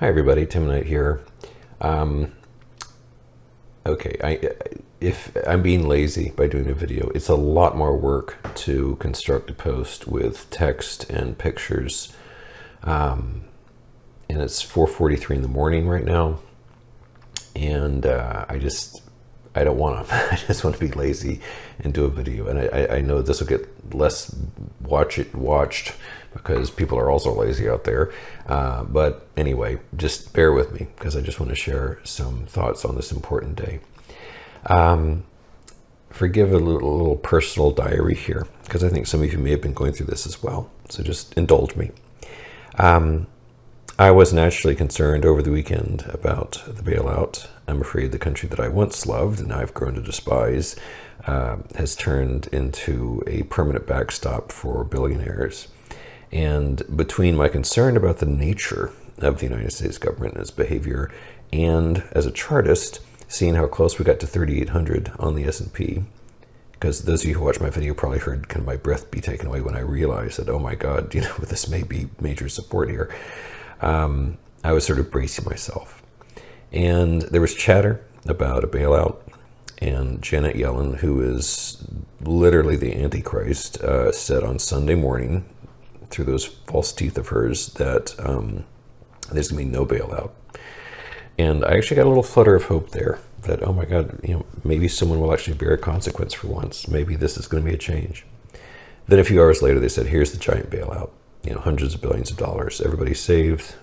Hi everybody, Tim Knight here. If I'm being lazy by doing a video, it's a lot more work to construct a post with text and pictures. And it's 4:43 in the morning right now, and I don't want to. I just want to be lazy and do a video. And I know this will get less watched because people are also lazy out there. But anyway, just bear with me because I just want to share some thoughts on this important day. Forgive a little personal diary here because I think some of you may have been going through this as well. So just indulge me. I was naturally concerned over the weekend about the bailout. I'm afraid the country that I once loved and I've grown to despise has turned into a permanent backstop for billionaires. And between my concern about the nature of the United States government and its behavior, and as a chartist, seeing how close we got to 3,800 on the S&P, because those of you who watch my video probably heard kind of my breath be taken away when I realized that, oh my God, this may be major support here. I was sort of bracing myself. And there was chatter about a bailout, and Janet Yellen, who is literally the Antichrist, said on Sunday morning, through those false teeth of hers, that there's going to be no bailout. And I actually got a little flutter of hope there that, oh my God, maybe someone will actually bear a consequence for once. Maybe this is going to be a change. Then a few hours later, they said, here's the giant bailout. Hundreds of billions of dollars. Everybody's saved.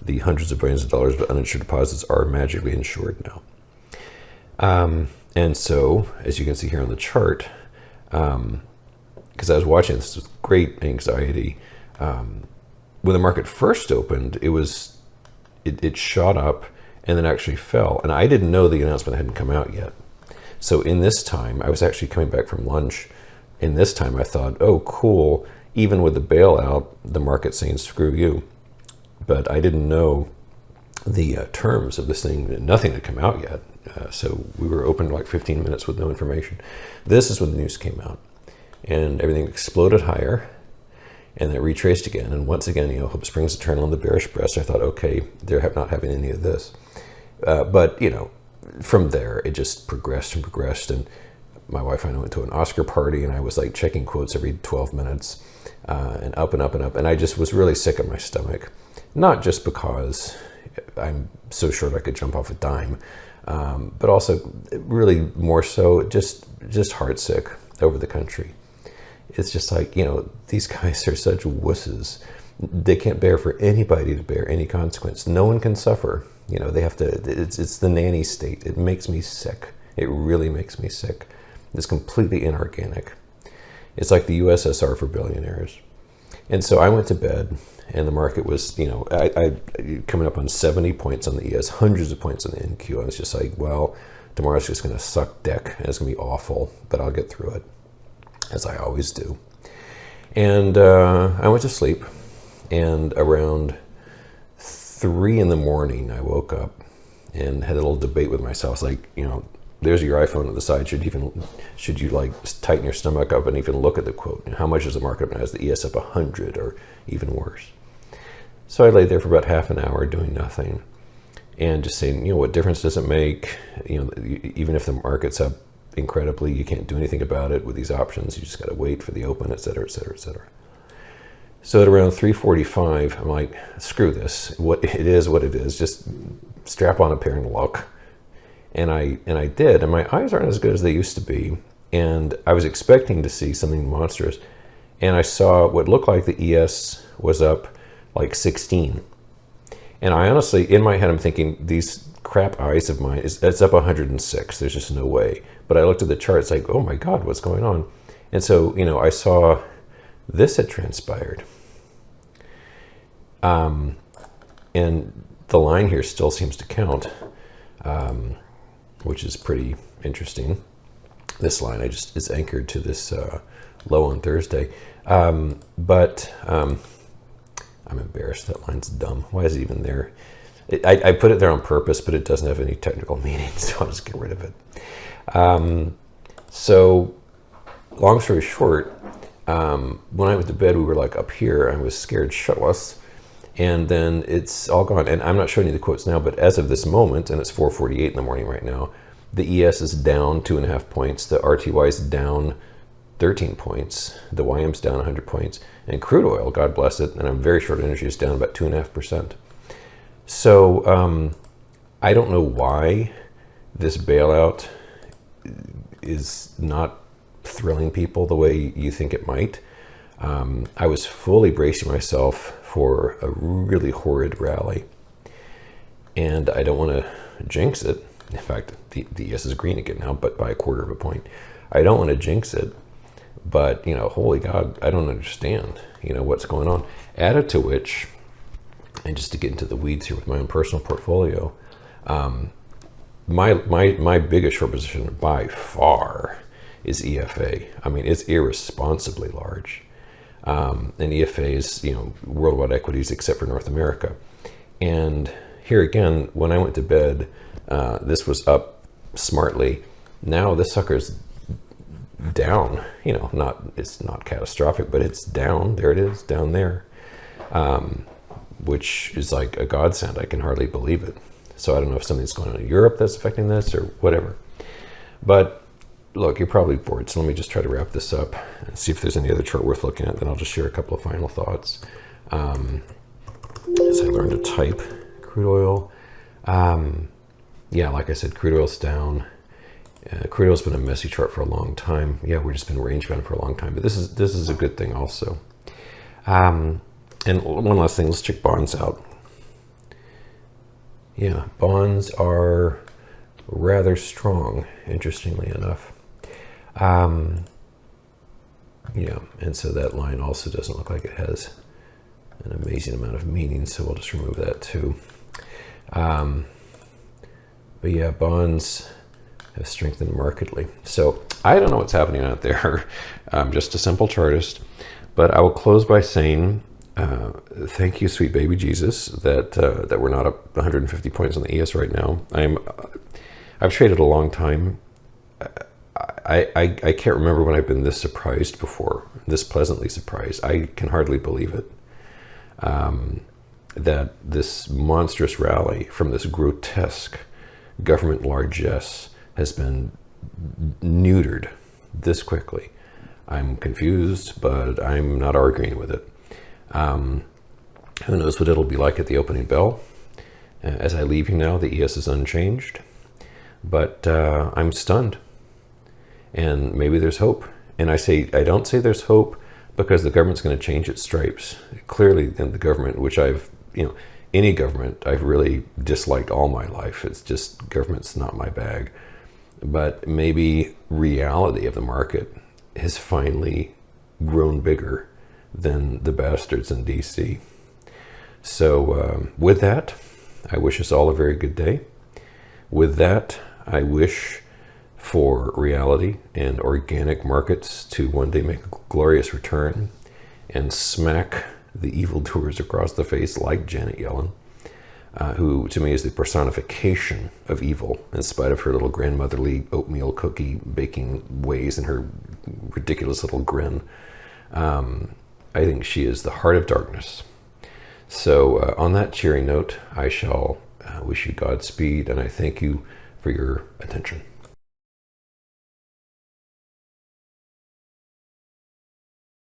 The hundreds of billions of dollars of uninsured deposits are magically insured now. And so, as you can see here on the chart, because I was watching this with great anxiety, when the market first opened, it shot up and then actually fell. And I didn't know the announcement hadn't come out yet. So in this time, I was actually coming back from lunch. In this time, I thought, oh, cool. Even with the bailout, the market's saying, screw you. But I didn't know the terms of this thing. Nothing had come out yet. So we were open like 15 minutes with no information. This is when the news came out. And everything exploded higher. And then it retraced again. And once again, hope springs eternal on the bearish breast. I thought, okay, they're not having any of this. But from there, it just progressed and progressed. And my wife and I went to an Oscar party, and I was like checking quotes every 12 minutes, and up and up and up. And I just was really sick at my stomach. Not just because I'm so short I could jump off a dime, but also really more so just heartsick over the country. It's just like, these guys are such wusses. They can't bear for anybody to bear any consequence. No one can suffer. They have to, it's the nanny state. It makes me sick. It really makes me sick. It's completely inorganic. It's like the USSR for billionaires. And so I went to bed, and the market was, I coming up on 70 points on the ES, hundreds of points on the NQ. I was just like, well, tomorrow's just going to suck dick, and it's going to be awful, but I'll get through it, as I always do. And I went to sleep, and around 3 in the morning, I woke up and had a little debate with myself. It's like, there's your iPhone at the side. Should you like tighten your stomach up and even look at the quote? How much is the market now? Is the ES up 100 or even worse? So I laid there for about half an hour doing nothing and just saying, what difference does it make? Even if the market's up incredibly, you can't do anything about it with these options. You just got to wait for the open, et cetera, et cetera, et cetera. So at around 3:45, I'm like, screw this. It is what it is. Just strap on a pair and look. And I did, and my eyes aren't as good as they used to be. And I was expecting to see something monstrous. And I saw what looked like the ES was up like 16. And I honestly, in my head, I'm thinking, these crap eyes of mine, it's up 106. There's just no way. But I looked at the chart, it's like, oh my God, what's going on? And so, I saw this had transpired. And the line here still seems to count. Which is pretty interesting. This line is anchored to this low on Thursday. But I'm embarrassed. That line's dumb. Why is it even there? I put it there on purpose, but it doesn't have any technical meaning, so I'll just get rid of it. So long story short, when I went to bed, we were like up here. I was scared shitless. And then it's all gone. And I'm not showing you the quotes now, but as of this moment, and it's 4:48 in the morning right now, the ES is down 2.5 points. The RTY is down 13 points. The YM's down 100 points. And crude oil, God bless it, and I'm very short energy, is down about 2.5%. So I don't know why this bailout is not thrilling people the way you think it might. I was fully bracing myself for a really horrid rally, and I don't want to jinx it. In fact, the ES is green again now, but by 1/4 of a point. I don't want to jinx it, but holy God, I don't understand what's going on. Added to which, and just to get into the weeds here with my own personal portfolio, my biggest short position by far is EFA. I mean, it's irresponsibly large. And EFA is, worldwide equities except for North America. And here again, when I went to bed, this was up smartly. Now this sucker's down, it's not catastrophic, but it's down. There it is, down there, which is like a godsend. I can hardly believe it. So I don't know if something's going on in Europe that's affecting this or whatever. But look, you're probably bored, so let me just try to wrap this up and see if there's any other chart worth looking at. Then I'll just share a couple of final thoughts. As I learn to type, crude oil. Yeah, like I said, crude oil's down. Crude oil's been a messy chart for a long time. Yeah, we've just been range bound for a long time, but this is a good thing also. And one last thing, let's check bonds out. Yeah, bonds are rather strong, interestingly enough. Yeah, and so that line also doesn't look like it has an amazing amount of meaning, so we'll just remove that too. But yeah, bonds have strengthened markedly. So I don't know what's happening out there. I'm just a simple chartist, but I will close by saying thank you, sweet baby Jesus, that we're not up 150 points on the ES right now. I've traded a long time. I can't remember when I've been this surprised before, this pleasantly surprised. I can hardly believe it. That this monstrous rally from this grotesque government largesse has been neutered this quickly. I'm confused, but I'm not arguing with it. Who knows what it'll be like at the opening bell. As I leave you now, the ES is unchanged, but I'm stunned. And maybe there's hope. And I don't say there's hope because the government's going to change its stripes. Clearly, in the government, which any government I've really disliked all my life. It's just, government's not my bag. But maybe reality of the market has finally grown bigger than the bastards in DC. So with that, I wish us all a very good day. With that, I wish for reality and organic markets to one day make a glorious return and smack the evildoers across the face like Janet Yellen, who to me is the personification of evil in spite of her little grandmotherly oatmeal cookie baking ways and her ridiculous little grin. I think she is the heart of darkness. So on that cheery note, I shall wish you Godspeed, and I thank you for your attention.